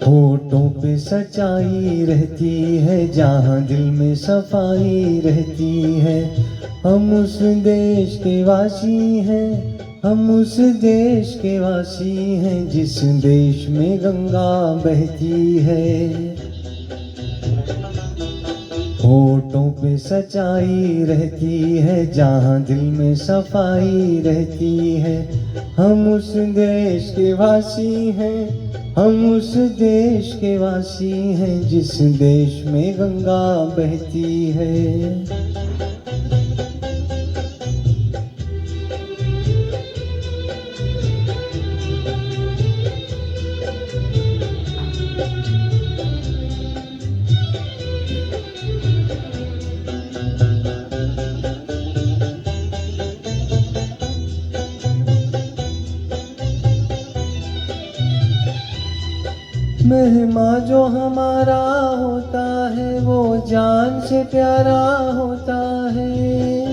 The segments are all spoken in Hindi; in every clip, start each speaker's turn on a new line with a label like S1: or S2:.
S1: होठों पे सच्चाई रहती है, जहाँ दिल में सफाई रहती है। हम उस देश के वासी हैं, हम उस देश के वासी हैं, जिस देश में गंगा बहती है। होठों पे सच्चाई रहती है, जहाँ दिल में सफाई रहती है। हम उस देश के वासी हैं, हम उस देश के वासी हैं, जिस देश में गंगा बहती है। मेहमान जो हमारा होता है, वो जान से प्यारा होता है।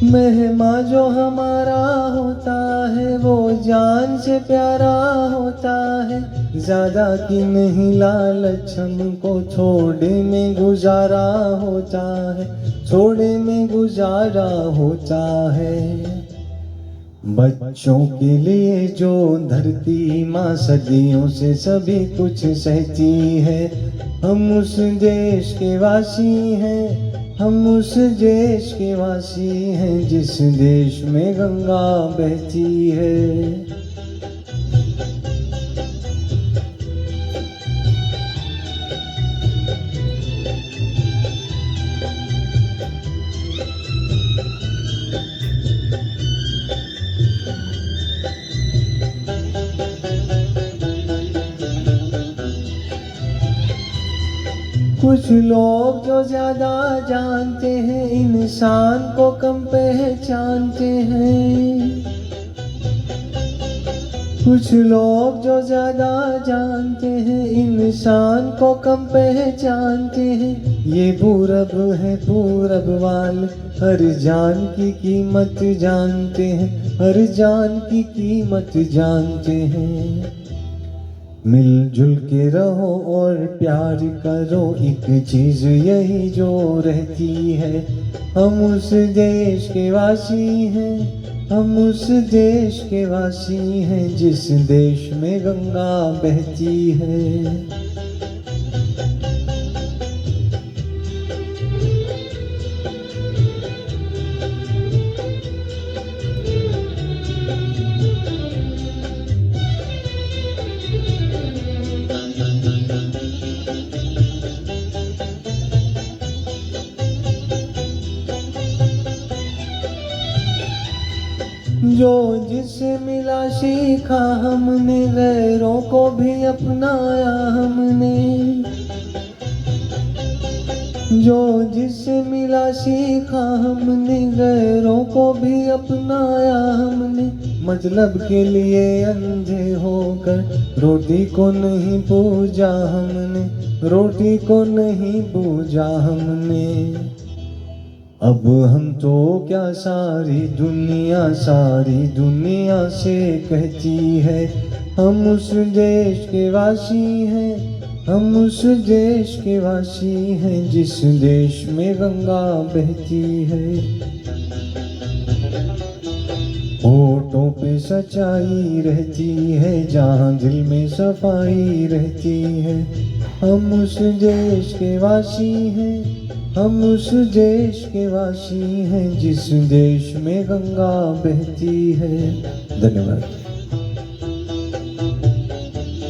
S1: मेहमान जो हमारा होता है, वो जान से प्यारा होता है। ज़्यादा की नहीं लालच हमको थोड़े में गुजारा होता है, थोड़े में गुजारा होता है। बच्चों के लिए जो धरती माँ सदियों से सभी कुछ सहती है। हम उस देश के वासी हैं, हम उस देश के वासी हैं, जिस देश में गंगा बहती है। कुछ लोग जो ज्यादा जानते हैं, इंसान को कम पहचानते हैं। कुछ लोग जो ज्यादा जानते हैं, इंसान को कम पहचानते हैं। ये पूरब है पूरब वाले, हर जान की कीमत जानते हैं, हर जान की कीमत जानते हैं। मिलजुल के रहो और प्यार करो, एक चीज यही जो रहती है। हम उस देश के वासी हैं, हम उस देश के वासी हैं, जिस देश में गंगा बहती है। जो जिससे मिला सीखा हमने, गैरों को भी अपनाया हमने। जो जिससे मिला सीखा हमने, गैरों को भी अपनाया हमने। मतलब के लिए अंधे होकर रोटी को नहीं पूजा हमने, रोटी को नहीं पूजा हमने। अब हम तो क्या सारी दुनिया से कहती है। हम उस देश के वासी हैं, हम उस देश के वासी हैं, जिस देश में गंगा बहती है। होठों पे सच्चाई रहती है, जहाँ दिल में सफाई रहती है। हम उस देश के वासी हैं, हम उस देश के वासी हैं, जिस देश में गंगा बहती है। धन्यवाद।